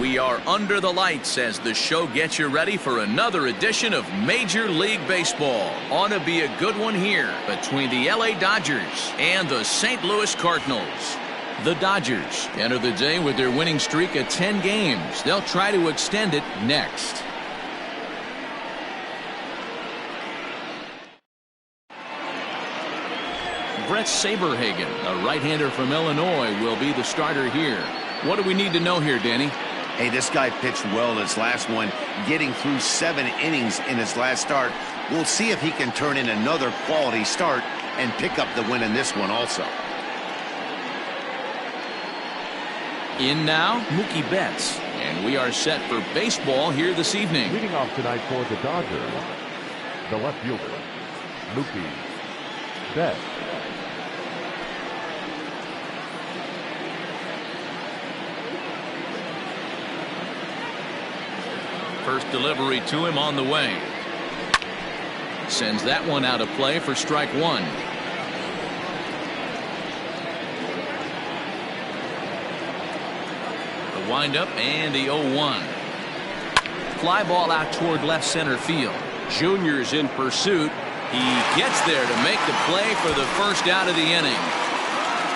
We are under the lights as the show gets you ready for another edition of Major League Baseball. Ought to be a good one here between the LA Dodgers and the St. Louis Cardinals. The Dodgers enter the day with their winning streak at 10 games. They'll try to extend it next. Brett Saberhagen, a right-hander from Illinois, will be the starter here. What do we need to know here, Danny? Hey, this guy pitched well in his last one, getting through 7 innings in his last start. We'll see if he can turn in another quality start and pick up the win in this one also. In now, Mookie Betts, and we are set for baseball here this evening. Leading off tonight for the Dodgers, the left fielder, Mookie Betts. First delivery to him on the way. Sends that one out of play for strike one. The windup and the 0-1. Fly ball out toward left center field. Junior's in pursuit. He gets there to make the play for the first out of the inning.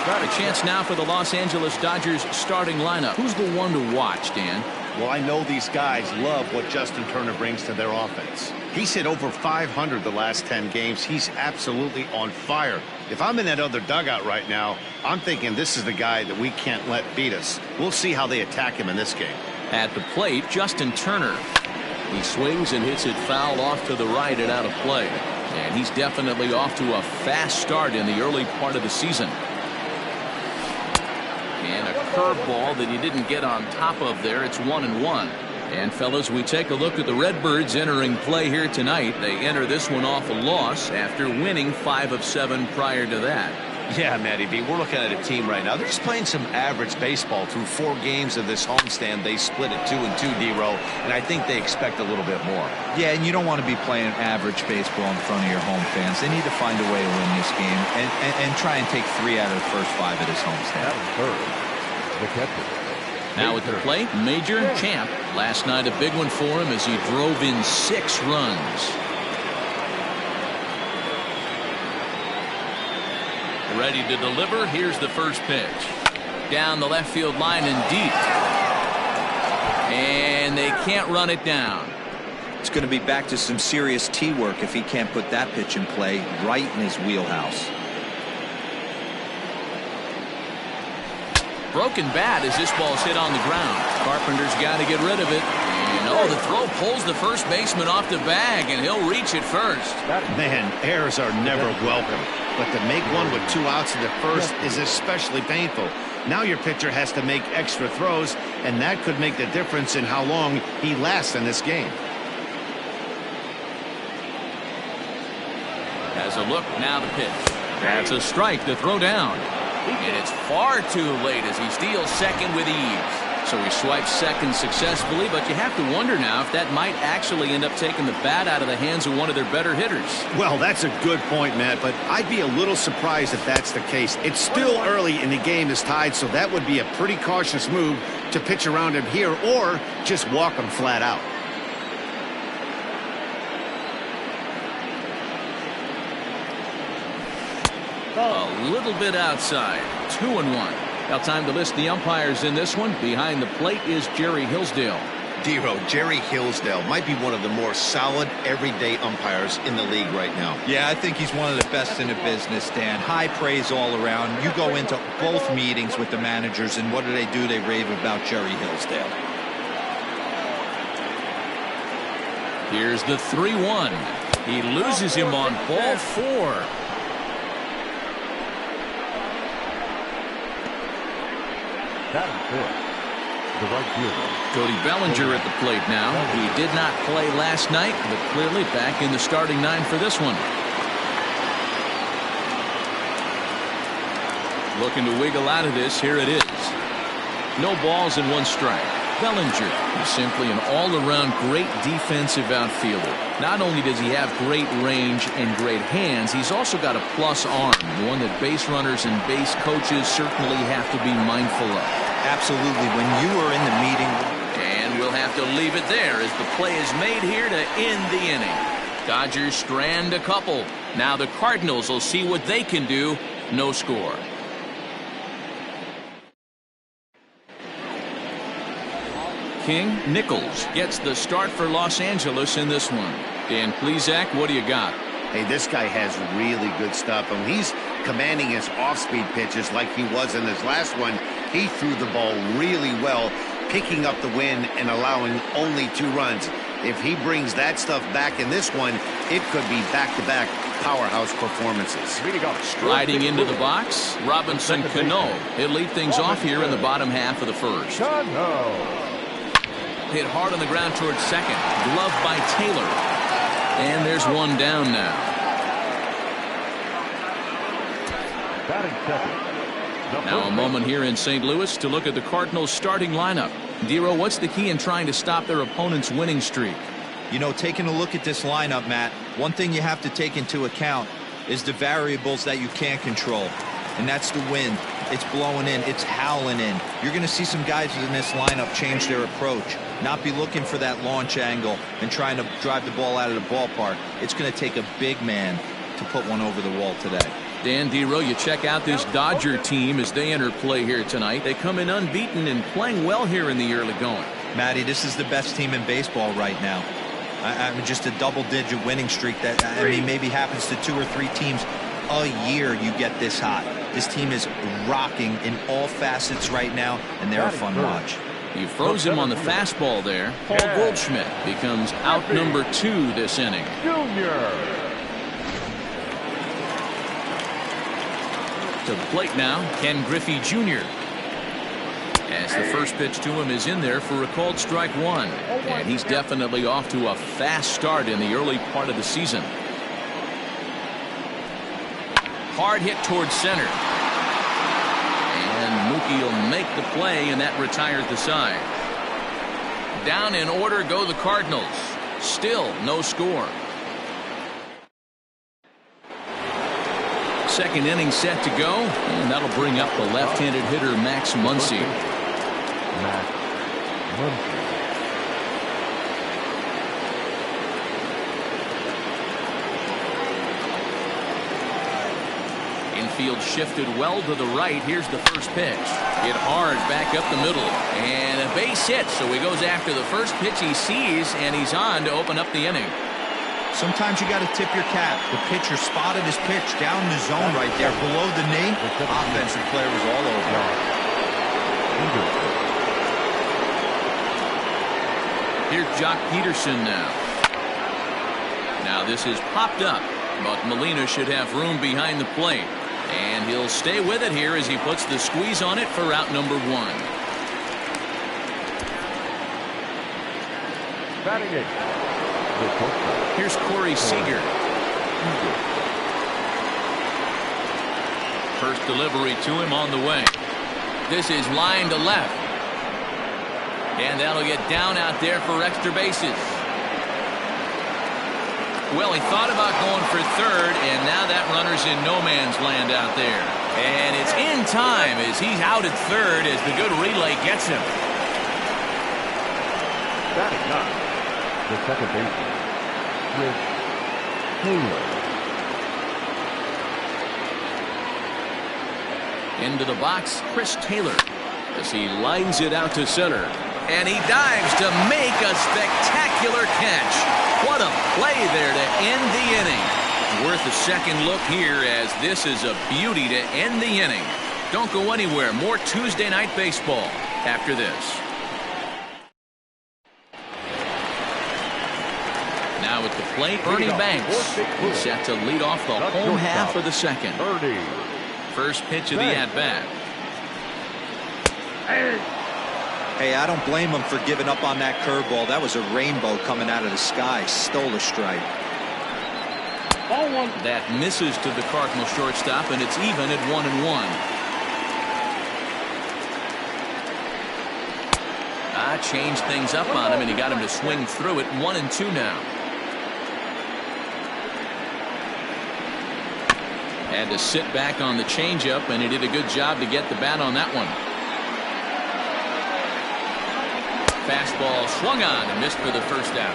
Got a chance now for the Los Angeles Dodgers starting lineup. Who's the one to watch, Dan? Well, I know these guys love what Justin Turner brings to their offense. He's hit over 500 the last 10 games. He's absolutely on fire. If I'm in that other dugout right now, I'm thinking this is the guy that we can't let beat us. We'll see how they attack him in this game. At the plate, Justin Turner. He swings and hits it foul off to the right and out of play. And he's definitely off to a fast start in the early part of the season. And a curveball that he didn't get on top of there. It's 1-1. And fellas, we take a look at the Redbirds entering play here tonight. They enter this one off a loss after winning 5 of 7 prior to that. Yeah, Matty B, we're looking at a team right now. They're just playing some average baseball through 4 games of this homestand. They split it 2-2, D-Row, and I think they expect a little bit more. Yeah, and you don't want to be playing average baseball in front of your home fans. They need to find a way to win this game and try and take 3 out of the first 5 of this homestand. The catcher. Now at the plate, Major Champ. Last night a big one for him as he drove in 6 runs. Ready to deliver. Here's the first pitch. Down the left field line and deep. And they can't run it down. It's going to be back to some serious tee work if he can't put that pitch in play right in his wheelhouse. Broken bat as this ball's hit on the ground. Carpenter's got to get rid of it. And the throw pulls the first baseman off the bag, and he'll reach it first. Man, errors are never welcome. But to make one with 2 outs in the first is especially painful. Now your pitcher has to make extra throws, and that could make the difference in how long he lasts in this game. Has a look, now the pitch. That's a strike to throw down. And it's far too late as he steals second with ease. So he swipes second successfully, but you have to wonder now if that might actually end up taking the bat out of the hands of one of their better hitters. Well, that's a good point, Matt, but I'd be a little surprised if that's the case. It's still early and the game is tied, so that would be a pretty cautious move to pitch around him here or just walk him flat out. A little bit outside. 2-1. Now time to list the umpires in this one. Behind the plate is Jerry Hillsdale. D-Row, Jerry Hillsdale might be one of the more solid everyday umpires in the league right now. Yeah, I think he's one of the best in the business, Dan. High praise all around. You go into both meetings with the managers, and what do? They rave about Jerry Hillsdale. Here's the 3-1. He loses him on ball 4. The right fielder, Cody Bellinger at the plate now. He did not play last night, but clearly back in the starting 9 for this one. Looking to wiggle out of this. Here it is. No balls and 1 strike. Bellinger is simply an all-around great defensive outfielder. Not only does he have great range and great hands, he's also got a plus arm, one that base runners and base coaches certainly have to be mindful of. Absolutely. When you are in the meeting And we'll have to leave it there as the play is made here to end the inning. Dodgers strand a couple. Now the Cardinals will see what they can do. No score. King Nicholls gets the start for Los Angeles in this one. Dan Plesac, what do you got? Hey, this guy has really good stuff. And he's commanding his off-speed pitches like he was in his last one. He threw the ball really well, picking up the win and allowing only 2 runs. If he brings that stuff back in this one, it could be back-to-back powerhouse performances. Sliding into the box, Robinson Cano. He'll lead things off here in the bottom half of the first. Hit hard on the ground towards second. Glove by Taylor. And there's one down now. Now a moment here in St. Louis to look at the Cardinals starting lineup. Dero, what's the key in trying to stop their opponent's winning streak? You know, taking a look at this lineup, Matt, one thing you have to take into account is the variables that you can't control. And that's the wind. It's blowing in. It's howling in. You're going to see some guys in this lineup change their approach. Not be looking for that launch angle and trying to drive the ball out of the ballpark. It's going to take a big man to put one over the wall today. Dan Dero, you check out this Dodger team as they enter play here tonight. They come in unbeaten and playing well here in the early going. Matty, this is the best team in baseball right now. I mean, just a double-digit winning streak that, I mean, maybe happens to 2 or 3 teams a year you get this hot. This team is rocking in all facets right now, and they're a fun watch. You froze him on the fastball there. Paul Goldschmidt becomes out number 2 this inning. To the plate now, Ken Griffy Jr. As the first pitch to him is in there for a called strike 1. And he's definitely off to a fast start in the early part of the season. Hard hit towards center. And Mookie will make the play, and that retires the side. Down in order go the Cardinals. Still no score. Second inning set to go, and that'll bring up the left-handed hitter Max Muncy. Infield shifted well to the right. Here's the first pitch. Hit hard back up the middle, and a base hit. So he goes after the first pitch he sees, and he's on to open up the inning. Sometimes you got to tip your cap. The pitcher spotted his pitch down the zone right there below the knee. Offensive player was all over. Here's Jock Peterson now. Now this is popped up, but Molina should have room behind the plate. And he'll stay with it here as he puts the squeeze on it for out number 1. Batting it. Here's Corey Seager. First delivery to him on the way. This is line to left. And that'll get down out there for extra bases. Well, he thought about going for third, and now that runner's in no man's land out there. And it's in time as he's out at third as the good relay gets him. Batting up. The second baseman, Chris Taylor. Into the box, Chris Taylor, as he lines it out to center. And he dives to make a spectacular catch. What a play there to end the inning. Worth a second look here as this is a beauty to end the inning. Don't go anywhere. More Tuesday Night Baseball after this. Now at the plate, Ernie Banks. He's set to lead off the home half of the second. First pitch of the at-bat. Hey, I don't blame him for giving up on that curveball. That was a rainbow coming out of the sky. Stole a strike. That misses to the Cardinal shortstop, and it's even at 1-1. Changed things up on him, and he got him to swing through it. 1-2 now. Had to sit back on the changeup, and he did a good job to get the bat on that one. Fastball swung on and missed for the first out.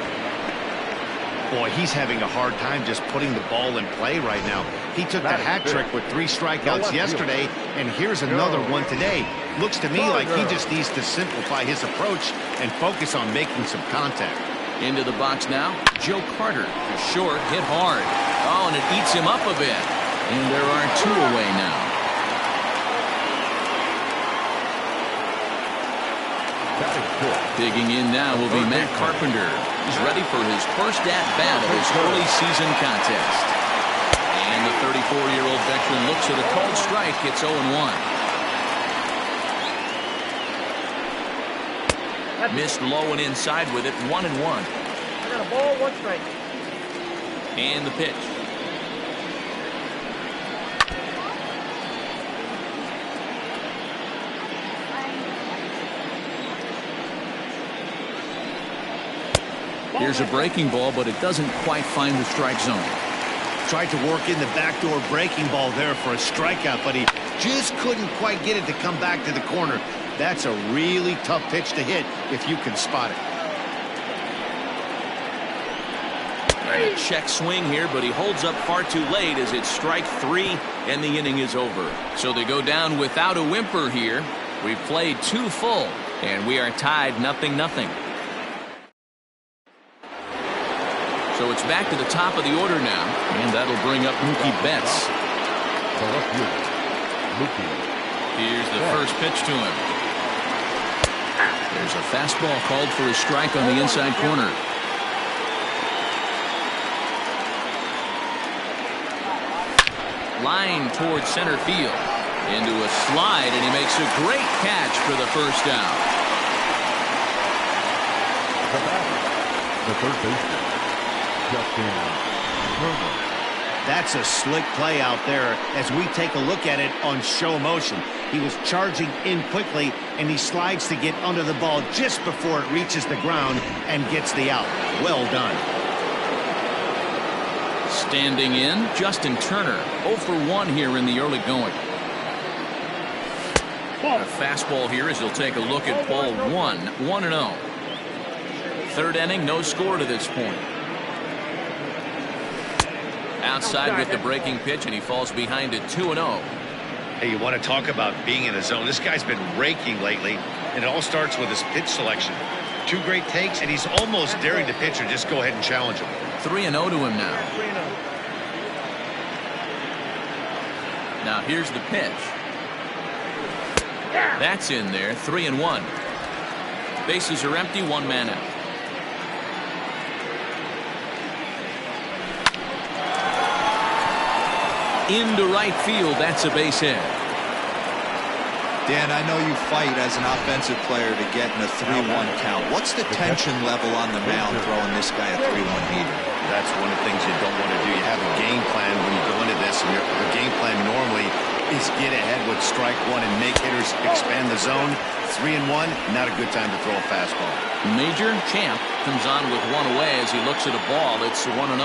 Boy, he's having a hard time just putting the ball in play right now. He took the hat trick with 3 strikeouts yesterday, and here's another one today. Looks to me like he just needs to simplify his approach and focus on making some contact. Into the box now, Joe Carter is short, hit hard. Oh, and it eats him up a bit. And there are 2 away now. Digging in now will be Matt Carpenter. He's ready for his first at-bat of his early season contest. And the 34-year-old veteran looks at a called strike. It's 0-1. Missed low and inside with it, 1-1. I got a ball, 1 strike. And the pitch. Here's a breaking ball, but it doesn't quite find the strike zone. Tried to work in the backdoor breaking ball there for a strikeout, but he just couldn't quite get it to come back to the corner. That's a really tough pitch to hit if you can spot it. A check swing here, but he holds up far too late as it's strike 3 and the inning is over. So they go down without a whimper here. We've played 2 full and we are tied 0-0. So it's back to the top of the order now, and that'll bring up Mookie Betts. Here's the first pitch to him. There's a fastball called for a strike on the inside corner. Line towards center field. Into a slide, and he makes a great catch for the first out. The third baseman. That's a slick play out there as we take a look at it on show motion. He was charging in quickly, and he slides to get under the ball just before it reaches the ground and gets the out. Well done. Standing in, Justin Turner, 0 for 1 here in the early going. A fastball here as he'll take a look at ball 1, 1-0. Third inning, no score to this point. Outside with the breaking pitch, and he falls behind at 2-0. Hey, you want to talk about being in a zone? This guy's been raking lately, and it all starts with his pitch selection. 2 great takes, and he's almost daring the pitcher just go ahead and challenge him. 3-0 to him now. Now here's the pitch. That's in there, 3-1. Bases are empty, 1 man out. Into right field, that's a base hit. Dan, I know you fight as an offensive player to get in a 3-1 count. What's the tension level on the mound throwing this guy a 3-1 heater? That's one of the things you don't want to do. You have a game plan when you go into this, and your game plan normally is get ahead with strike 1 and make hitters expand the zone. 3-1, not a good time to throw a fastball. Major Champ comes on with 1 away as he looks at a ball. It's 1-0.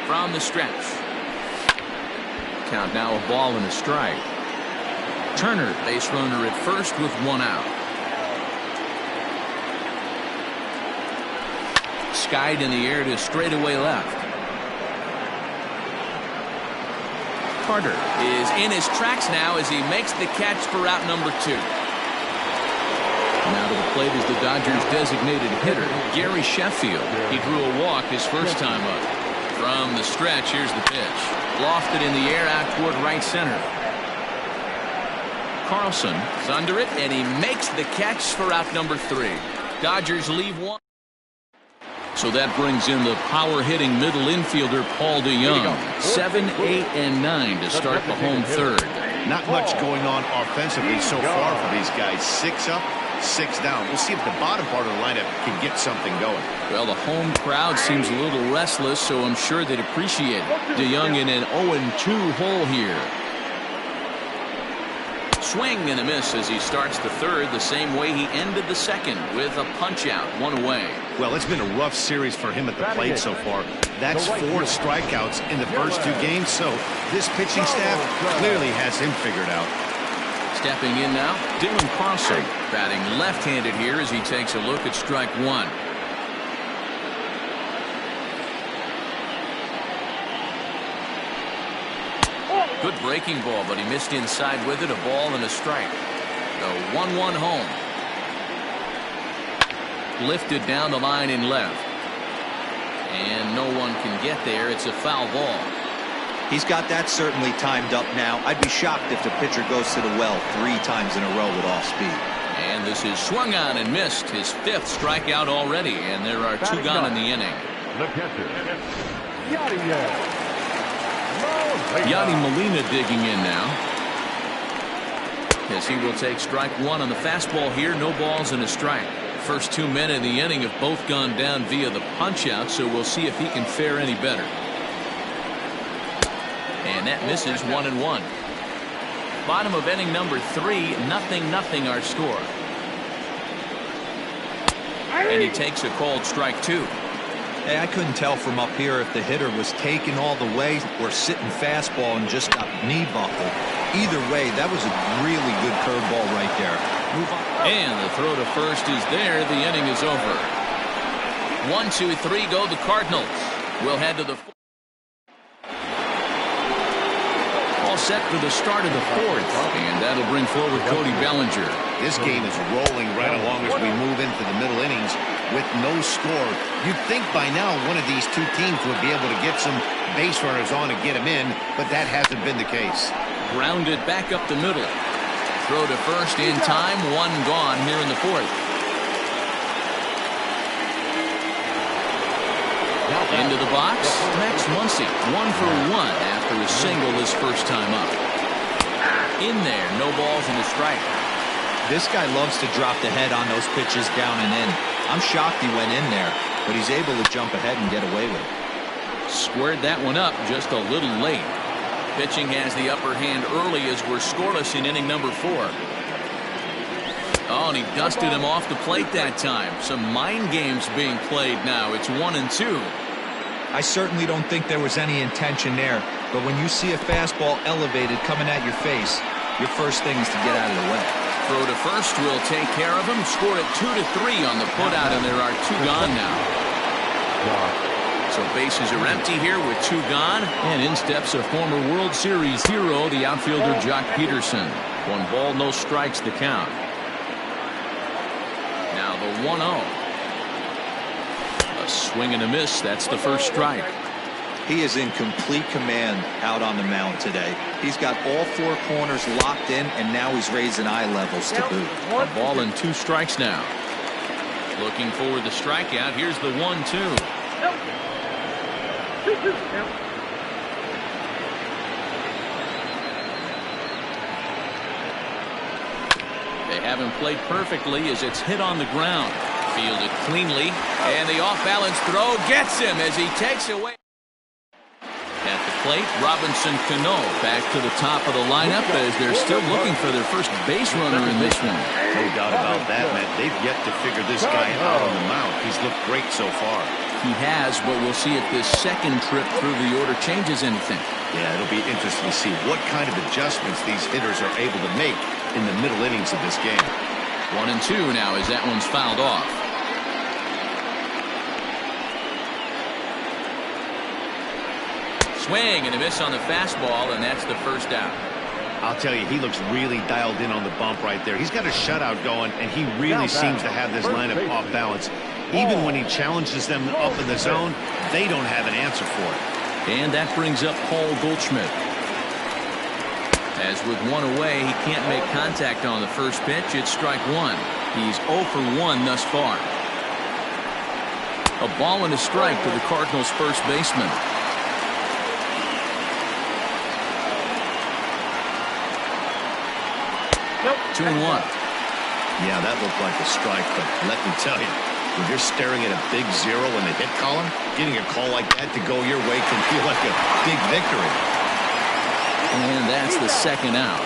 From the stretch. Count now, a ball and a strike. Turner, base runner at first with 1 out. Skied in the air to straightaway left. Carter is in his tracks now as he makes the catch for out number 2. Now to the plate is the Dodgers' designated hitter, Gary Sheffield. He drew a walk his first time up. From the stretch, here's the pitch. Lofted in the air out toward right center. Carlson is under it, and he makes the catch for out number 3. Dodgers leave 1. So that brings in the power-hitting middle infielder Paul DeYoung. 7, 8, and 9 to start the home third. Not much going on offensively so far for these guys. 6 up, 6 down. We'll see if the bottom part of the lineup can get something going. Well, the home crowd seems a little restless, so I'm sure they'd appreciate it. DeYoung in an 0-2 hole here. Swing and a miss as he starts the third the same way he ended the second with a punch out, 1 away. Well, it's been a rough series for him at the plate so far. That's 4 strikeouts in the first 2 games, so this pitching staff clearly has him figured out. Stepping in now, Dylan Carlson. Batting left-handed here as he takes a look at strike one. Good breaking ball, but he missed inside with it. A ball and a strike. The 1-1 home. Lifted down the line in left. And no one can get there. It's a foul ball. He's got that certainly timed up now. I'd be shocked if the pitcher goes to the well 3 times in a row with off speed. And this is swung on and missed. His 5th strikeout already, and there are 2 gone in the inning. The catcher, Yadi Molina digging in now. As he will take strike one on the fastball here. No balls and a strike. First 2 men in the inning have both gone down via the punch-out, so we'll see if he can fare any better. And that misses 1-1. Bottom of inning number 3, 0-0 our score. And he takes a called strike 2. Hey, I couldn't tell from up here if the hitter was taken all the way or sitting fastball and just got knee buckled. Either way, that was a really good curveball right there. Move on. And the throw to first is there. The inning is over. 1, 2, 3 go the Cardinals. We'll head to the all set for the start of the 4th, and that'll bring forward Cody Bellinger. This game is rolling right along as we move into the middle innings with no score. You'd think by now one of these 2 teams would be able to get some base runners on and get them in, but that hasn't been the case. Grounded back up the middle. Throw to first in time. 1 gone here in the 4th. Into the box, Max Muncy, 1 for 1 after a single his first time up. In there, no balls and a strike. This guy loves to drop the head on those pitches down and in. I'm shocked he went in there, but he's able to jump ahead and get away with it. Squared that one up just a little late. Pitching has the upper hand early as we're scoreless in inning number 4. Oh, and he dusted him off the plate that time. Some mind games being played now. It's 1-2. I certainly don't think there was any intention there, but when you see a fastball elevated coming at your face, your first thing is to get out of the way. Throw to first will take care of him. Scored at 2-3 on the putout, and there are 2 gone now. So bases are empty here with 2 gone, and in steps a former World Series hero, the outfielder Jock Peterson. 1 ball, no strikes the count. Now the 1-0. A swing and a miss. That's the first strike. He is in complete command out on the mound today. He's got all 4 corners locked in, and now he's raising eye levels to boot. A ball and 2 strikes now. Looking for the strikeout. Here's the 1-2. They haven't played perfectly as it's hit on the ground. Fielded cleanly, and the off-balance throw gets him as he takes away. At the plate, Robinson Cano back to the top of the lineup as they're still looking for their first base runner in this one. No doubt about that, Matt. They've yet to figure this guy out on the mound. He's looked great so far. He has, but we'll see if this second trip through the order changes anything. Yeah, it'll be interesting to see what kind of adjustments these hitters are able to make in the middle innings of this game. 1-2 now as that one's fouled off. Swing and a miss on the fastball, and that's the first out. I'll tell you, he looks really dialed in on the bump right there. He's got a shutout going, and he really seems to have this lineup off balance. Even when he challenges them up in the zone, they don't have an answer for it. And that brings up Paul Goldschmidt. As with 1 away, he can't make contact on the first pitch. It's strike 1. He's 0 for 1 thus far. A ball and a strike to the Cardinals' first baseman. Nope. 2-1. Yeah, that looked like a strike, but let me tell you, when you're staring at a big 0 in the hit column, getting a call like that to go your way can feel like a big victory. And that's the second out.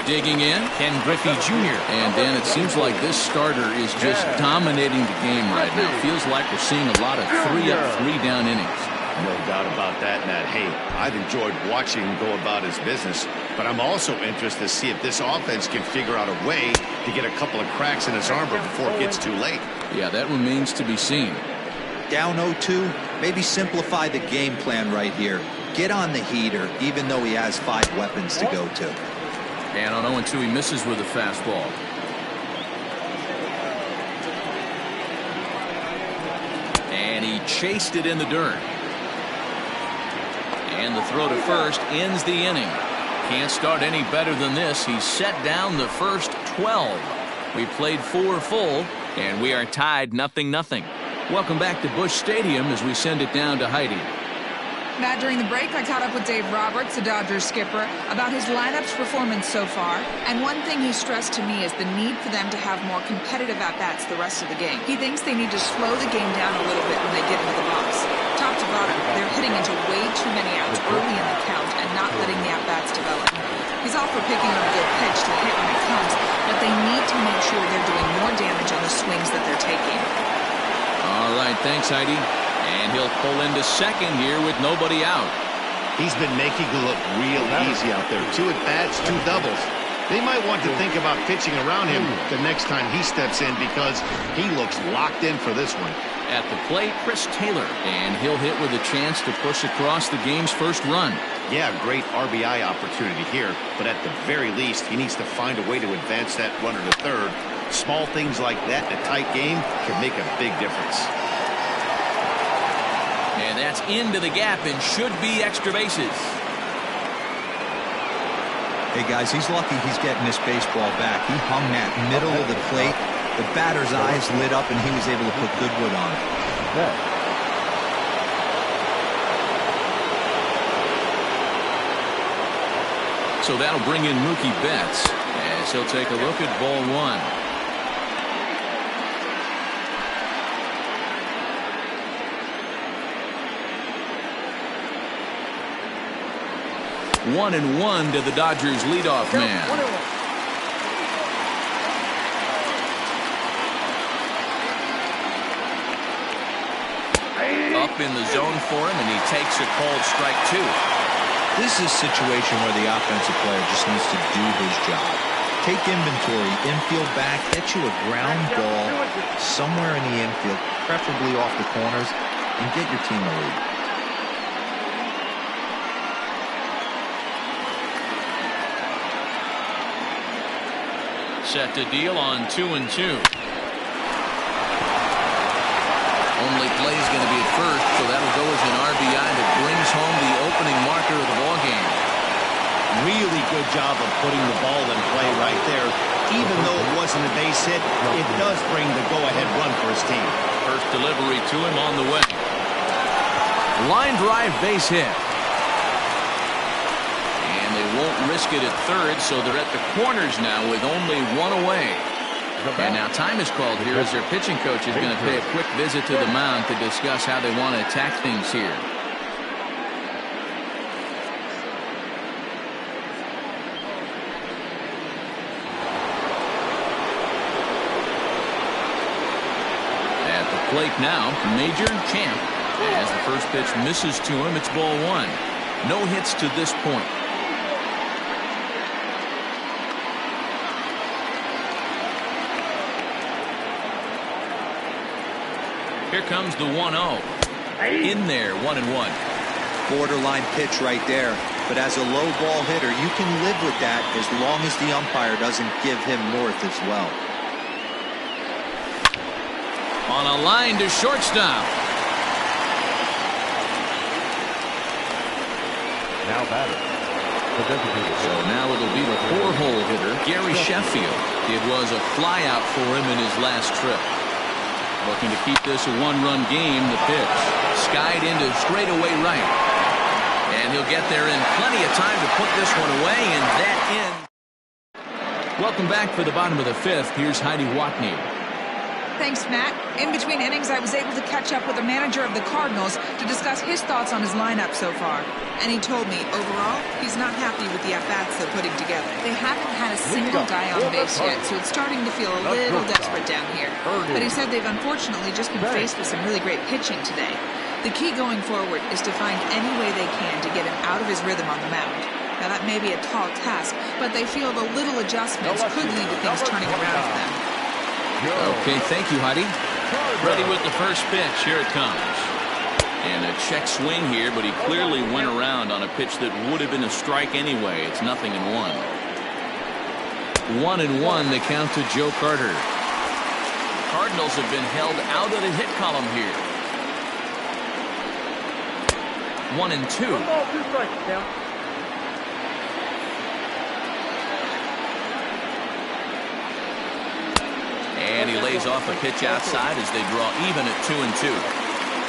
Digging in, Ken Griffy Jr. And then it seems like this starter is just dominating the game right now. Feels like we're seeing a lot of 3-up, 3-down innings. No doubt about that, Matt. Hey, I've enjoyed watching him go about his business, but I'm also interested to see if this offense can figure out a way to get a couple of cracks in his armor before it gets too late. Yeah, that remains to be seen. Down 0-2, maybe simplify the game plan right here. Get on the heater, even though he has 5 weapons to go to. And on 0-2, he misses with a fastball. And he chased it in the dirt. And the throw to first ends the inning. Can't start any better than this. He set down the first 12. We played 4 full, and we are tied 0-0. Welcome back to Busch Stadium as we send it down to Heidi. Matt, during the break, I caught up with Dave Roberts, the Dodgers skipper, about his lineup's performance so far. And one thing he stressed to me is the need for them to have more competitive at-bats the rest of the game. He thinks they need to slow the game down a little bit when they get into the box. Top to bottom, they're hitting into way too many outs early in the count and not letting the at-bats develop. He's all for picking on a good pitch to hit when it comes, but they need to make sure they're doing more damage on the swings that they're taking. All right, thanks, Heidi. And he'll pull into second here with nobody out. He's been making it look real easy out there. 2 at-bats, 2 doubles. They might want to think about pitching around him the next time he steps in because he looks locked in for this one. At the plate, Chris Taylor. And he'll hit with a chance to push across the game's first run. Yeah, great RBI opportunity here, but at the very least, he needs to find a way to advance that runner to third. Small things like that in a tight game can make a big difference. And that's into the gap and should be extra bases. Hey, guys, he's lucky he's getting this baseball back. He hung that middle of the plate. The batter's eyes lit up, and he was able to put good wood on it. So that'll bring in Mookie Betts as he'll take a look at ball 1. 1-1 to the Dodgers leadoff man. Up in the zone for him, and he takes a called strike 2. This is a situation where the offensive player just needs to do his job. Take inventory, infield back, get you a ground ball somewhere in the infield, preferably off the corners, and get your team a lead. Set to deal on 2-2. Only play is going to be at first, so that'll go as an RBI that brings home the opening marker of the ballgame. Really good job of putting the ball in play right there. Even though it wasn't a base hit, it does bring the go-ahead run for his team. First delivery to him on the way. Line drive base hit. Won't risk it at third, so they're at the corners now with only 1 away. And now time is called here as their pitching coach is going to pay a quick visit to the mound to discuss how they want to attack things here. At the plate now, Major Champ. As the first pitch misses to him, it's ball 1. No hits to this point. Here comes the 1-0. In there, 1-1. Borderline pitch right there. But as a low ball hitter, you can live with that as long as the umpire doesn't give him north as well. On a line to shortstop. Now batter. So now it'll be the 4-hole hitter, Gary Sheffield. It was a flyout for him in his last trip. Looking to keep this a 1-run game. The pitch skied into straightaway right, and he'll get there in plenty of time to put this one away, and that ends. Welcome back for the bottom of the 5th. Here's Heidi Watney. Thanks, Matt. In between innings, I was able to catch up with the manager of the Cardinals to discuss his thoughts on his lineup so far. And he told me, overall, he's not happy with the at-bats they're putting together. They haven't had a single guy on base yet, so it's starting to feel a little desperate down here. But he said they've unfortunately just been faced with some really great pitching today. The key going forward is to find any way they can to get him out of his rhythm on the mound. Now, that may be a tall task, but they feel the little adjustments could lead to things turning around for them. Okay, thank you, Heidi. Ready with the first pitch. Here it comes. And a check swing here, but he clearly went around on a pitch that would have been a strike anyway. It's 0-1. 1-1, the count to Joe Carter. Cardinals have been held out of the hit column here. 1-2. 1 ball, 2 strikes, Cal. And he lays off a pitch outside as they draw even at 2-2.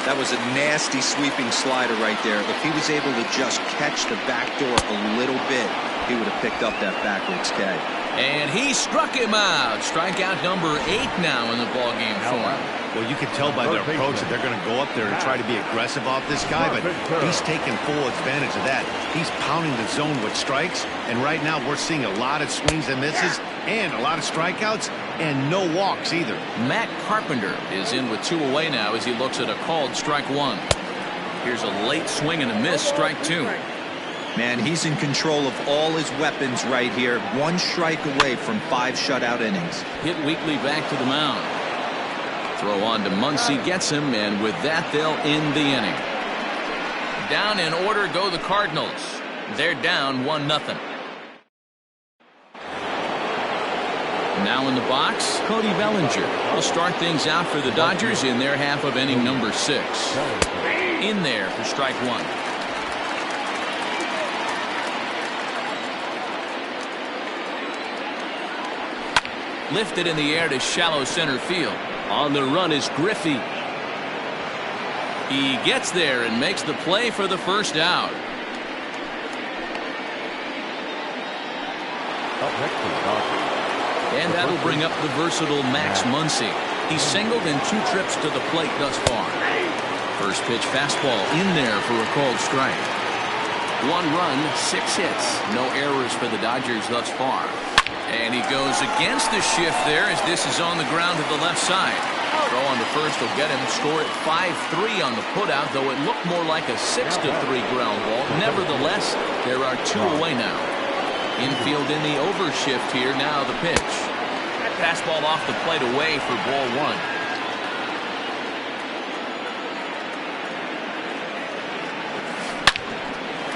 That was a nasty sweeping slider right there. If he was able to just catch the back door a little bit, he would have picked up that backwards K. And he struck him out. Strikeout number 8 now in the ballgame for him. Well, you can tell by their approach that they're going to go up there and try to be aggressive off this guy, but he's taking full advantage of that. He's pounding the zone with strikes, and right now we're seeing a lot of swings and misses and a lot of strikeouts and no walks either. Matt Carpenter is in with 2 away now as he looks at a called strike 1. Here's a late swing and a miss, strike 2. Man, he's in control of all his weapons right here. 1 strike away from 5 shutout innings. Hit weekly back to the mound. Throw on to Muncy, gets him, and with that they'll end the inning. Down in order go the Cardinals. They're down 1-0. Now in the box, Cody Bellinger will start things out for the Dodgers in their half of inning number 6. In there for strike 1. Lifted in the air to shallow center field. On the run is Griffy. He gets there and makes the play for the first out. And that'll bring up the versatile Max Muncy. He's singled in 2 trips to the plate thus far. First pitch fastball in there for a called strike. 1 run, 6 hits. No errors for the Dodgers thus far. And he goes against the shift there as this is on the ground to the left side. Throw on to first will get him. Score at 5-3 on the putout, though it looked more like a 6-3 ground ball. Nevertheless, there are 2 away now. Infield in the overshift here. Now the pitch. Fastball off the plate away for ball 1.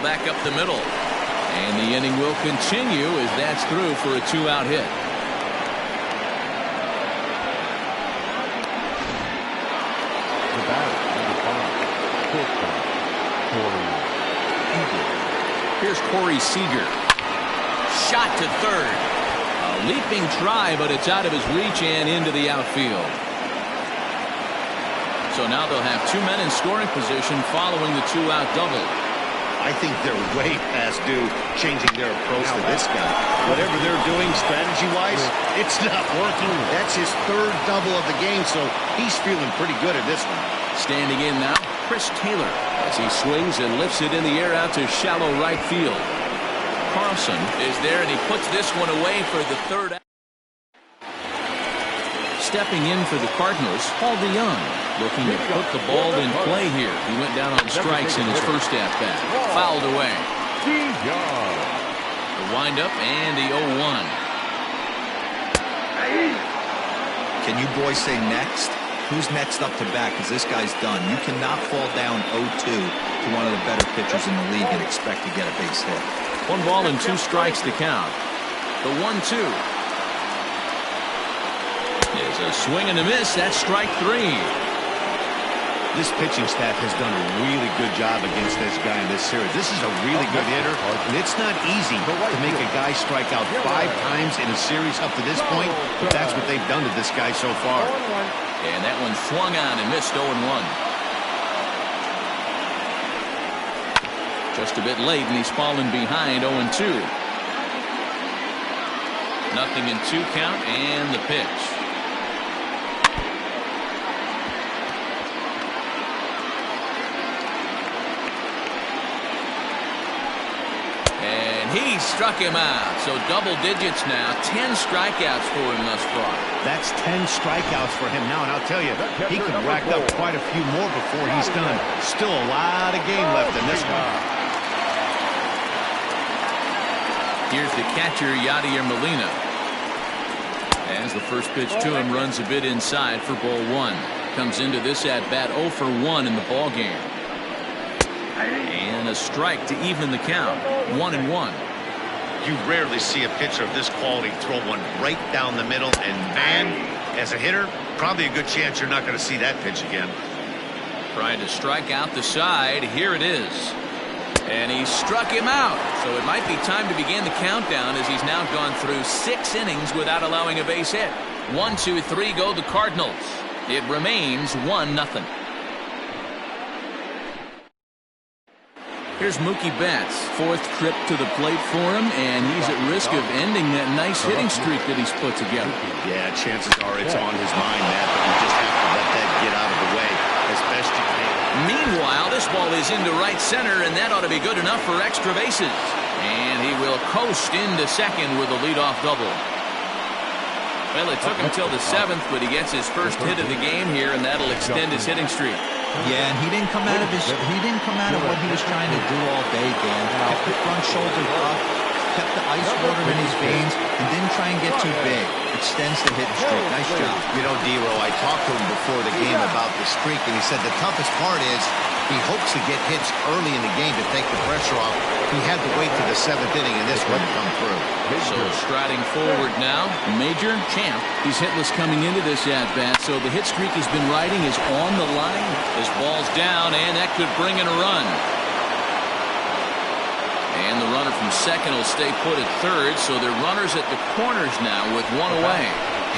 Back up the middle. And the inning will continue as that's through for a 2-out hit. Here's Corey Seager. Shot to third. A leaping try, but it's out of his reach and into the outfield. So now they'll have 2 men in scoring position following the 2-out double. I think they're way past due changing their approach to this guy. Whatever they're doing strategy-wise, it's not working. That's his 3rd double of the game, so he's feeling pretty good at this one. Standing in now, Chris Taylor, as he swings and lifts it in the air out to shallow right field. Carlson is there, and he puts this one away for the 3rd out. Stepping in for the Cardinals, Paul DeYoung, looking to put the ball in play here. He went down on strikes in his first at-bat. Fouled away. The windup and the 0-1. Can you boys say next? Who's next up to bat? Because this guy's done. You cannot fall down 0-2 to one of the better pitchers in the league and expect to get a base hit. 1 ball and 2 strikes to count. The 1-2. Is a swing and a miss. That's strike 3. This pitching staff has done a really good job against this guy in this series. This is a really good hitter, and it's not easy to make a guy strike out 5 times in a series up to this point, but that's what they've done to this guy so far. And that one swung on and missed 0-1. Just a bit late, and he's fallen behind 0-2. 0-2 count, and the pitch. struck him out. So double digits now. 10 strikeouts for him thus far. That's 10 strikeouts for him now, and I'll tell you, he could rack up quite a few more before he's done. Still a lot of game left in this one. Here's the catcher, Yadier Molina. As the first pitch to him runs a bit inside for ball 1. Comes into this at bat 0 for 1 in the ball game. And a strike to even the count. 1-1. You rarely see a pitcher of this quality throw one right down the middle, and man, as a hitter, probably a good chance you're not going to see that pitch again. Trying to strike out the side. Here it is. And he struck him out. So it might be time to begin the countdown, as he's now gone through 6 innings without allowing a base hit. 1, 2, 3 go the Cardinals. It remains 1-0. Here's Mookie Betts, 4th trip to the plate for him, and he's at risk of ending that nice hitting streak that he's put together. Yeah, chances are it's on his mind, Matt, but you just have to let that get out of the way as best you can. Meanwhile, this ball is into right center, and that ought to be good enough for extra bases. And he will coast into second with a leadoff double. Well, it took him till the 7th, but he gets his first hit of the game here, and that'll extend his hitting streak. Yeah, and he didn't come out of what he was trying to do all day, Dan. Kept the front shoulder up, kept the ice water in his veins, and didn't try and get too big. Extends the hitting streak. Nice job. You know, D-Ro, I talked to him before the game about the streak, and he said the toughest part is he hopes to get hits early in the game to take the pressure off. He had to wait to the 7th inning, and this wouldn't come through. So striding forward now, Major Champ. He's hitless coming into this at-bat, so the hit streak he's been riding is on the line. This ball's down, and that could bring in a run. And the runner from second will stay put at third, so they're runners at the corners now with 1 away.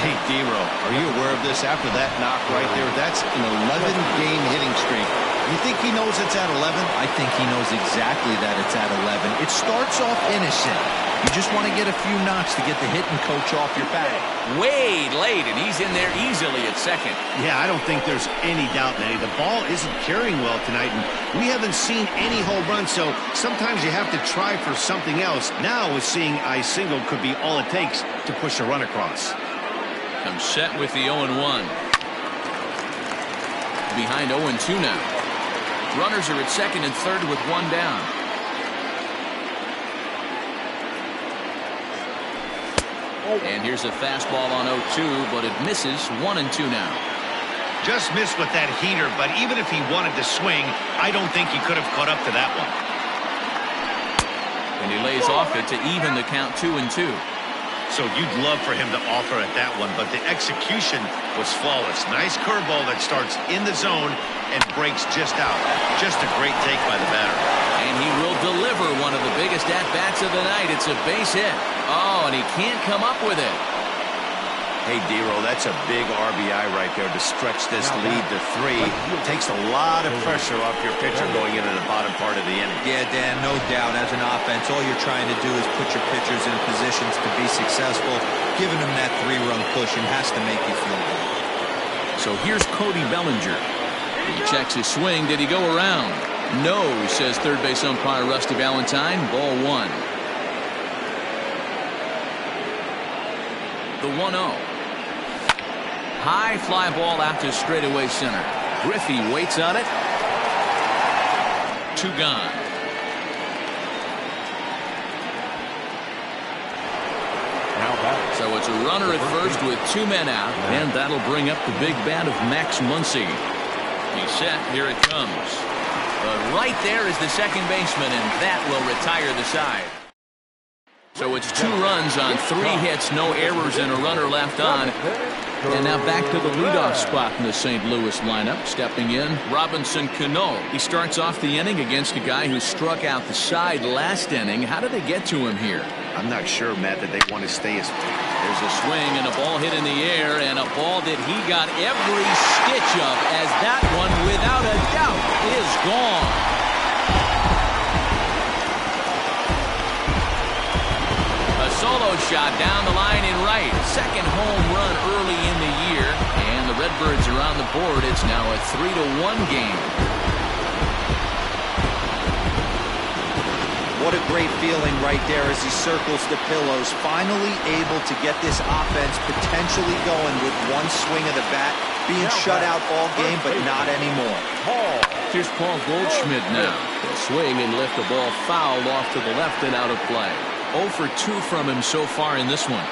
Hey, D-Ro, are you aware of this after that knock right there? That's an 11-game hitting streak. You think he knows it's at 11? I think he knows exactly that it's at 11. It starts off innocent. You just want to get a few knocks to get the hitting coach off your back. Way late, and he's in there easily at second. Yeah, I don't think there's any doubt, Manny. The ball isn't carrying well tonight, and we haven't seen any home runs, so sometimes you have to try for something else. Now, with seeing I single could be all it takes to push a run across. Comes set with the 0-1. Behind 0-2 now. Runners are at second and third with 1 down. And here's a fastball on 0-2, but it misses. 1-2 now. Just missed with that heater, but even if he wanted to swing, I don't think he could have caught up to that one. And he lays off it to even the count 2-2. So you'd love for him to offer at that one, but the execution was flawless. Nice curveball that starts in the zone and breaks just out. Just a great take by the batter. And he will deliver one of the biggest at-bats of the night. It's a base hit. Oh, and he can't come up with it. Hey, D-Ro, that's a big RBI right there to stretch this lead to 3. Takes a lot of pressure off your pitcher going into the bottom part of the inning. Yeah, Dan, no doubt. As an offense, all you're trying to do is put your pitchers in positions to be successful. Giving them that 3-run cushion has to make you feel good. So here's Cody Bellinger. He checks his swing. Did he go around? No, says third base umpire Rusty Valentine. Ball 1. The 1-0. High fly ball out to straightaway center. Griffy waits on it. 2 gone. So it's a runner at first with 2 men out, and that'll bring up the big bat of Max Muncy. He's set. Here it comes. But right there is the second baseman, and that will retire the side. So it's 2 runs on 3 hits, no errors, and a runner left on. And now back to the leadoff spot in the St. Louis lineup. Stepping in, Robinson Cano. He starts off the inning against a guy who struck out the side last inning. How did they get to him here? I'm not sure, Matt, that they want to stay as... There's a swing and a ball hit in the air, and a ball that he got every stitch of, as that one, without a doubt, is gone. A solo shot down the line in right. Second home run early in the year, and the Redbirds are on the board. It's now a 3-1 game. What a great feeling right there as he circles the pillows. Finally able to get this offense potentially going with one swing of the bat. Being shut out all game, but not anymore. Here's Paul Goldschmidt now. He'll swing and lift the ball foul off to the left and out of play. 0 for 2 from him so far in this one.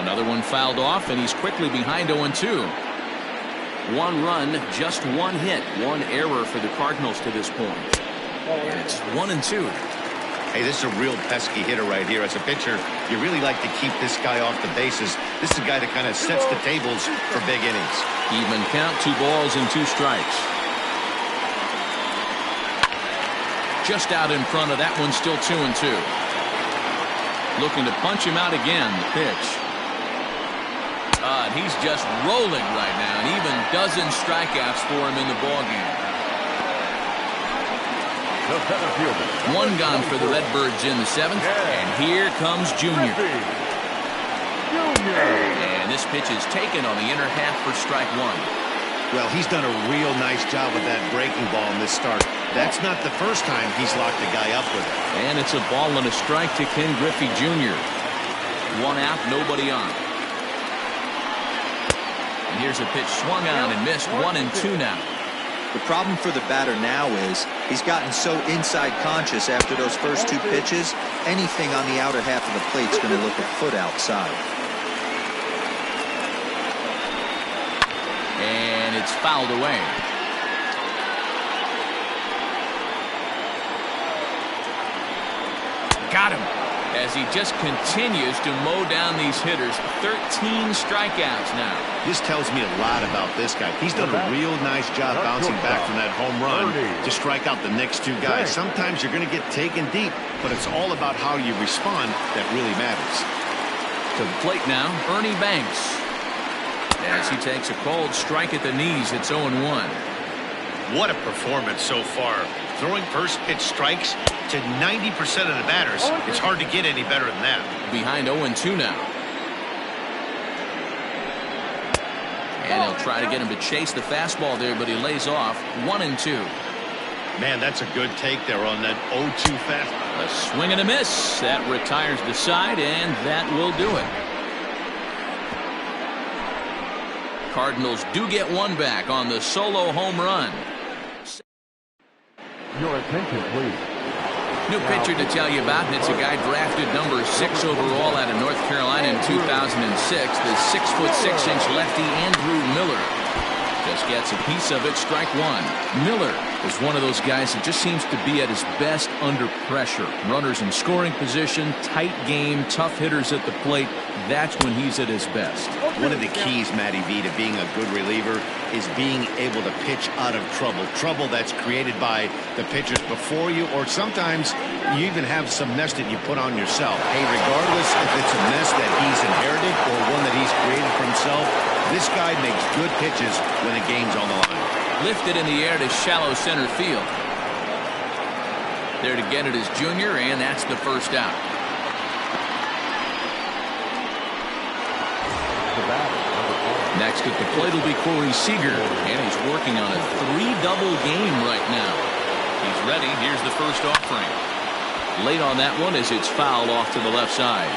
Another one fouled off, and he's quickly behind 0-2. 1 run, just 1 hit, 1 error for the Cardinals to this point. And it's 1-2. Hey, this is a real pesky hitter right here. As a pitcher, you really like to keep this guy off the bases. This is a guy that kind of sets the tables for big innings. Even count, 2 balls and 2 strikes. Just out in front of that one, still 2-2. Looking to punch him out again. The pitch. He's just rolling right now, and even dozen strikeouts for him in the ballgame. 1 gone for the Redbirds in the 7th, and here comes Junior. And this pitch is taken on the inner half for strike 1. Well, he's done a real nice job with that breaking ball in this start. That's not the first time he's locked a guy up with it. And it's a ball and a strike to Ken Griffy Jr. 1 out, nobody on. And here's a pitch swung on and missed. 1-2 now. The problem for the batter now is he's gotten so inside conscious after those first 2 pitches. Anything on the outer half of the plate is going to look a foot outside. And it's fouled away. Got him. As he just continues to mow down these hitters. 13 strikeouts now. This tells me a lot about this guy. He's done a real nice job bouncing back from that home run to strike out the next 2 guys. Sometimes you're going to get taken deep, but it's all about how you respond that really matters. To the plate now, Ernie Banks. As he takes a cold strike at the knees, it's 0-1. What a performance so far. Throwing first pitch strikes to 90% of the batters. It's hard to get any better than that. Behind 0-2 now. And he'll try to get him to chase the fastball there, but he lays off. 1-2. Man, that's a good take there on that 0-2 fastball. A swing and a miss. That retires the side, and that will do it. Cardinals do get 1 back on the solo home run. Your attention, please. New pitcher to tell you about, and it's a guy drafted number 6 overall out of North Carolina in 2006. The 6'6" lefty Andrew Miller just gets a piece of it. Strike 1. Miller is one of those guys that just seems to be at his best under pressure. Runners in scoring position, tight game, tough hitters at the plate. That's when he's at his best. One of the keys, Matty V, to being a good reliever is being able to pitch out of trouble. Trouble that's created by the pitchers before you, or sometimes you even have some mess that you put on yourself. Hey, regardless if it's a mess that he's inherited or one that he's created for himself, this guy makes good pitches when the game's on the line. Lifted in the air to shallow center field. There to get it is Junior, and that's the first out. Next at the plate will be Corey Seager, and he's working on a 3-double game right now. He's ready. Here's the first offering. Late on that one as it's fouled off to the left side.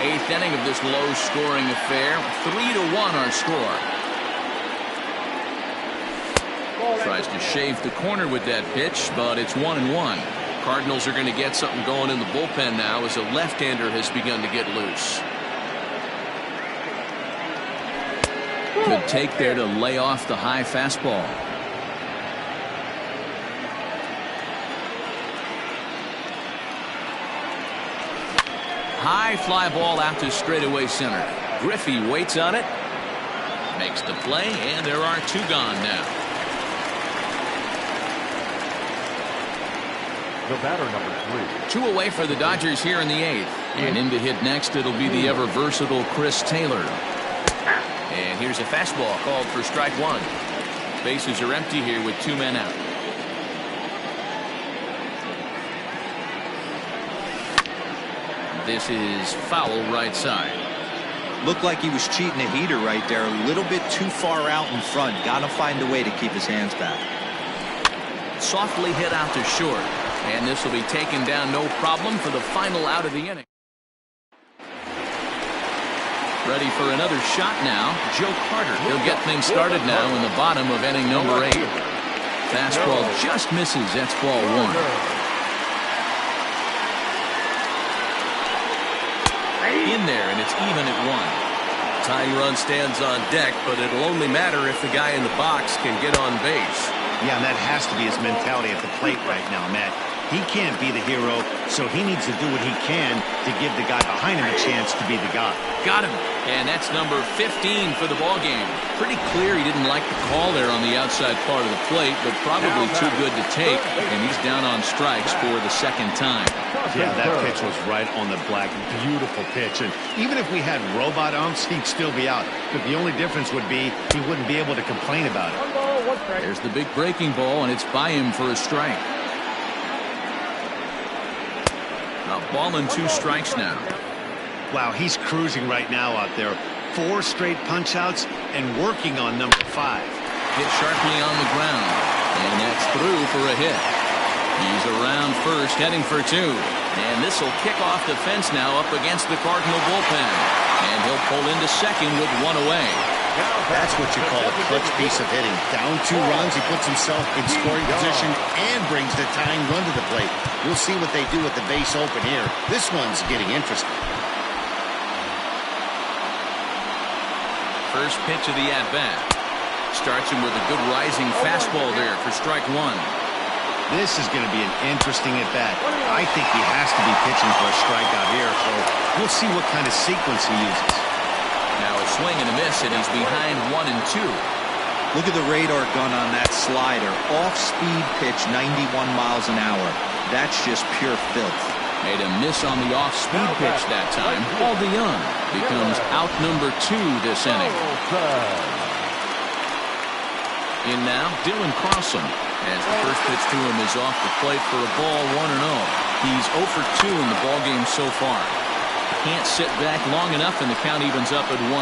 8th inning of this low-scoring affair. 3-1 our score. Tries to shave the corner with that pitch, but it's 1-1. Cardinals are going to get something going in the bullpen now as a left-hander has begun to get loose. Good take there to lay off the high fastball. High fly ball out to straightaway center. Griffey waits on it. Makes the play, and there are 2 gone now. The batter, number 3. 2 away for the Dodgers here in the 8th. And in to hit next, it'll be the ever-versatile Chris Taylor. And here's a fastball called for strike 1. Bases are empty here with 2 men out. This is foul right side. Looked like he was cheating a heater right there. A little bit too far out in front. Got to find a way to keep his hands back. softly hit out to short. And this will be taken down no problem for the final out of the inning. Ready for another shot now, Joe Carter. He'll get things started now in the bottom of inning number 8. Fastball just misses. That's ball 1. In there, and it's even at 1. Tying run stands on deck, but it'll only matter if the guy in the box can get on base. Yeah, and that has to be his mentality at the plate right now, Matt. He can't be the hero, so he needs to do what he can to give the guy behind him a chance to be the guy. Got him. And that's number 15 for the ball game. Pretty clear he didn't like the call there on the outside part of the plate, but probably too good to take, and he's down on strikes for the second time. Yeah, that pitch was right on the black. Beautiful pitch. And even if we had robot umps, he'd still be out. But the only difference would be he wouldn't be able to complain about it. There's the big breaking ball, and it's by him for a strike. A ball and 2 strikes now. Wow, he's cruising right now out there. 4 straight punch-outs and working on number 5. Hit sharply on the ground, and that's through for a hit. He's around first, heading for 2. And this will kick off the fence now up against the Cardinal bullpen. And he'll pull into second with 1 away. That's what you call a clutch piece of hitting. Down 2 runs, he puts himself in scoring position and brings the tying run to the plate. We'll see what they do with the base open here. This one's getting interesting. First pitch of the at-bat. Starts him with a good rising fastball there for strike 1. This is going to be an interesting at-bat. I think he has to be pitching for a strikeout here, so we'll see what kind of sequence he uses. Now a swing and a miss, and he's behind 1 and 2. Look at the radar gun on that slider. Off-speed pitch, 91 miles an hour. That's just pure filth. Made a miss on the off-speed pitch that time. Paul DeYoung becomes out number 2 this inning. In now, Dylan Carlson, as the first pitch to him is off the plate for a ball 1-0. He's 0 for 2 in the ballgame so far. Can't sit back long enough, and the count evens up at 1-1.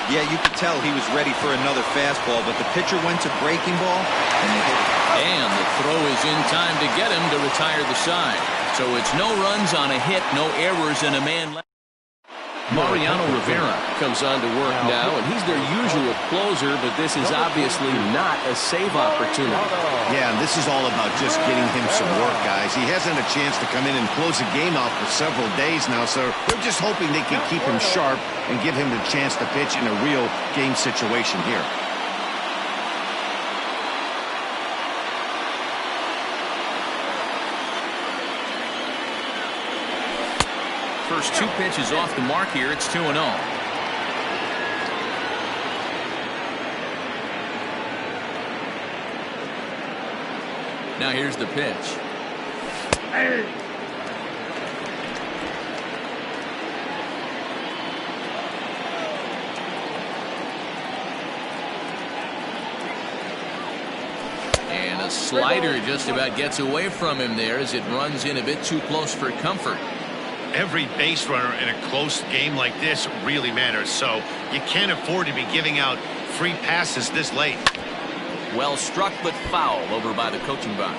Yeah, you could tell he was ready for another fastball, but the pitcher went to breaking ball, and they hit it. And the throw is in time to get him to retire the side. So it's no runs on a hit, no errors, and a man left. Mariano Rivera comes on to work now, and he's their usual closer, but this is obviously not a save opportunity. Yeah, and this is all about just getting him some work, guys. He hasn't had a chance to come in and close the game out for several days now, so they're just hoping they can keep him sharp and give him the chance to pitch in a real game situation here. First 2 pitches off the mark here. It's 2-0. Now here's the pitch. And a slider just about gets away from him there as it runs in a bit too close for comfort. Every base runner in a close game like this really matters, so you can't afford to be giving out free passes this late. Well struck, but foul over by the coaching box.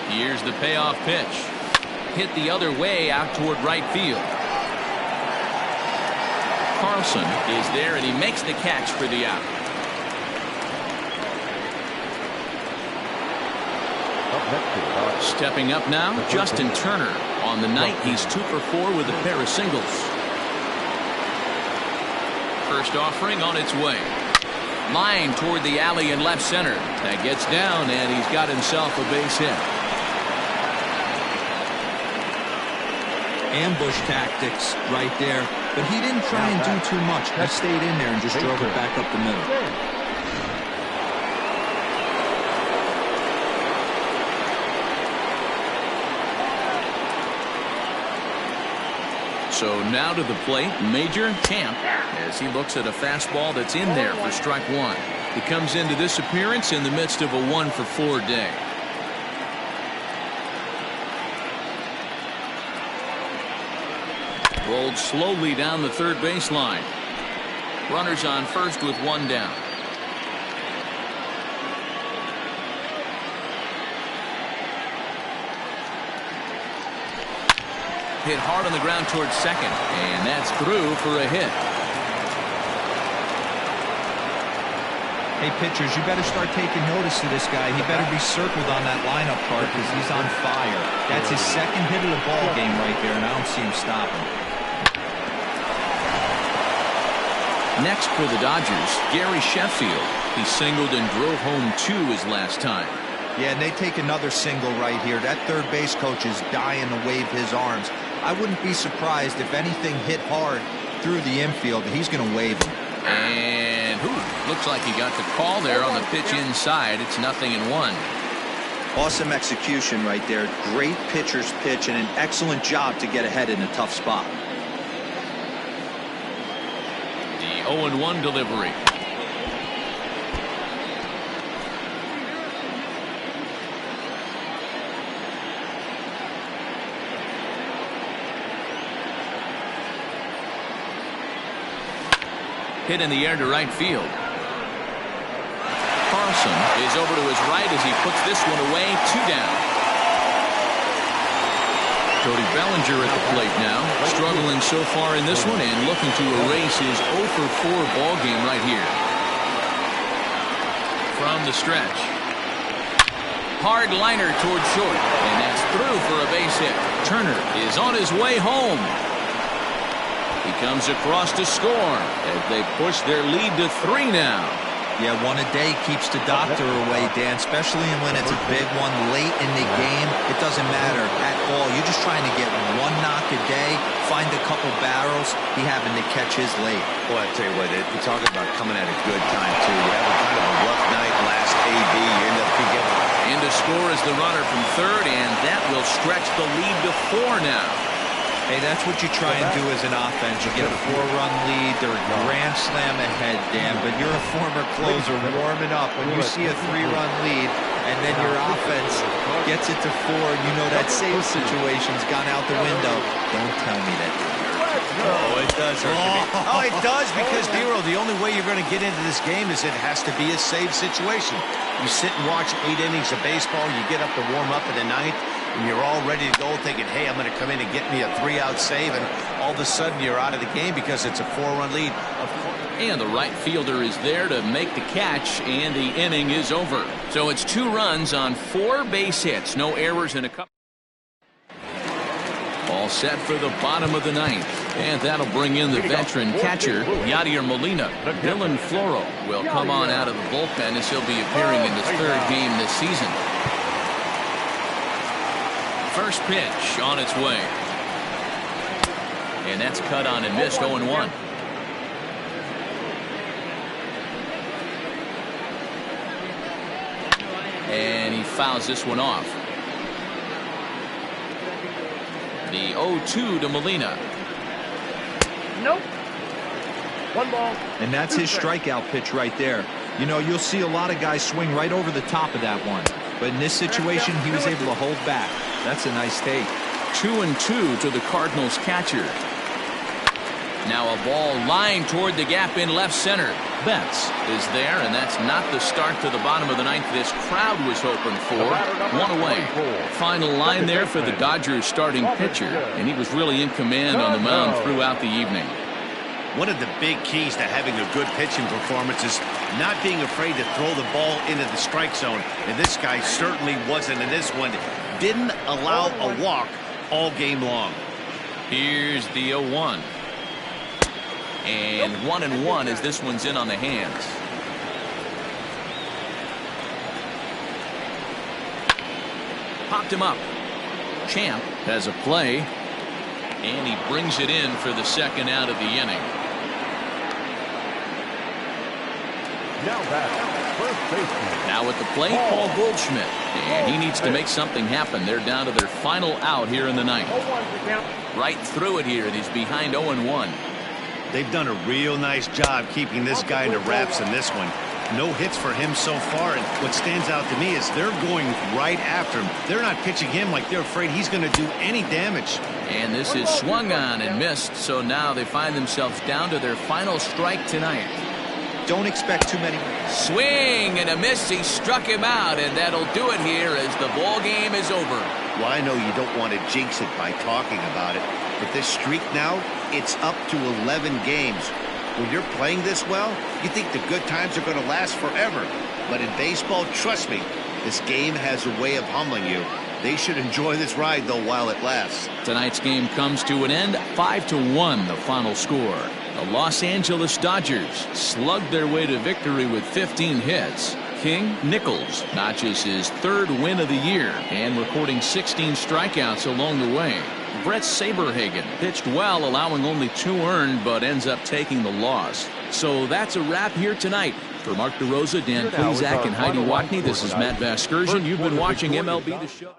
Here's the payoff pitch. Hit the other way out toward right field. Carlson is there, and he makes the catch for the out. Stepping up now, Justin Turner. On the night, he's 2 for 4 with a pair of singles. First offering on its way. Line toward the alley in left center. That gets down, and he's got himself a base hit. Ambush tactics right there, but he didn't try and do too much. He stayed in there and just drove it back up the middle. So now to the plate, Major Camp, as he looks at a fastball that's in there for strike 1. He comes into this appearance in the midst of a 1 for 4 day. Rolled slowly down the third baseline. Runners on first with one down. Hit hard on the ground towards second, and that's through for a hit. Hey, pitchers, you better start taking notice of this guy. He better be circled on that lineup card because he's on fire. That's his second hit of the ball game right there, and I don't see him stopping. Next for the Dodgers, Gary Sheffield. He singled and drove home 2 his last time. Yeah, and they take another single right here. That third base coach is dying to wave his arms. I wouldn't be surprised if anything hit hard through the infield. He's going to wave him. And looks like he got the call there on the pitch inside. It's 0-1. Awesome execution right there. Great pitcher's pitch and an excellent job to get ahead in a tough spot. The 0-1 delivery. Hit in the air to right field. Carlson is over to his right as he puts this one away. 2 down. Cody Bellinger at the plate now, struggling so far in this one and looking to erase his 0-for-4 ball game right here. From the stretch. Hard liner towards short, and that's through for a base hit. Turner is on his way home. He comes across to score as they push their lead to 3 now. Yeah, one a day keeps the doctor away, Dan, especially when it's a big one late in the game. It doesn't matter at all. You're just trying to get one knock a day, find a couple barrels. He happened to catch his late. Boy, I tell you what, you're talking about coming at a good time, too. You have a kind of a rough night last AB. You end up getting in to score is the runner from third, and that will stretch the lead to 4 now. Hey, that's what you try and do as an offense. You get a 4-run lead. They're a grand slam ahead, Dan, but you're a former closer warming up. When you see a 3-run lead and then your offense gets it to 4, and you know that save situation's gone out the window. Don't tell me that. Oh, it does hurt me. Oh, it does, because, Nero, the only way you're going to get into this game is it has to be a save situation. You sit and watch 8 innings of baseball, you get up to warm up in the 9th, and you're all ready to go thinking, hey, I'm going to come in and get me a 3-out save, and all of a sudden you're out of the game because it's a 4-run lead. And the right fielder is there to make the catch, and the inning is over. So it's 2 runs on 4 base hits, no errors in a couple. All set for the bottom of the 9th. And that'll bring in the veteran catcher, Yadier Molina. Dylan Floro will come on out of the bullpen as he'll be appearing in his 3rd game this season. First pitch on its way. And that's cut on and missed. 0-1. And he fouls this one off. The 0-2 to Molina. Nope. 1 ball. And that's his strikeout pitch right there. You know, you'll see a lot of guys swing right over the top of that one. But in this situation, he was able to hold back. That's a nice take. 2-2 to the Cardinals catcher. Now a ball lined toward the gap in left center. Betts is there, and that's not the start to the bottom of the 9th this crowd was hoping for. 1 away. Final line there for the Dodgers starting pitcher, and he was really in command on the mound throughout the evening. One of the big keys to having a good pitching performance is not being afraid to throw the ball into the strike zone, and this guy certainly wasn't in this one. Didn't allow a walk all game long. Here's the 0-1. And 1-1 as this one's in on the hands. Popped him up. Champ has a play, and he brings it in for the 2nd out of the inning. Now at the plate, Paul Goldschmidt, and he needs to make something happen. They're down to their final out here in the 9th. Right through it here, and he's behind 0-1. They've done a real nice job keeping this guy in the wraps in this one. No hits for him so far, and what stands out to me is they're going right after him. They're not pitching him like they're afraid he's going to do any damage. And this is swung on and missed, so now they find themselves down to their final strike tonight. Don't expect too many. Swing and a miss. He struck him out, and that'll do it here as the ball game is over. Well, I know you don't want to jinx it by talking about it, but this streak now, it's up to 11 games. When you're playing this well, you think the good times are going to last forever. But in baseball, trust me, this game has a way of humbling you. They should enjoy this ride, though, while it lasts. Tonight's game comes to an end, 5-1 the final score. The Los Angeles Dodgers slugged their way to victory with 15 hits. King Nicholls notches his 3rd win of the year and recording 16 strikeouts along the way. Brett Saberhagen pitched well, allowing only 2 earned, but ends up taking the loss. So that's a wrap here tonight. For Mark DeRosa, Dan Plezak, and Heidi Watney, this is Matt Vasgersian. You've been watching MLB The Show.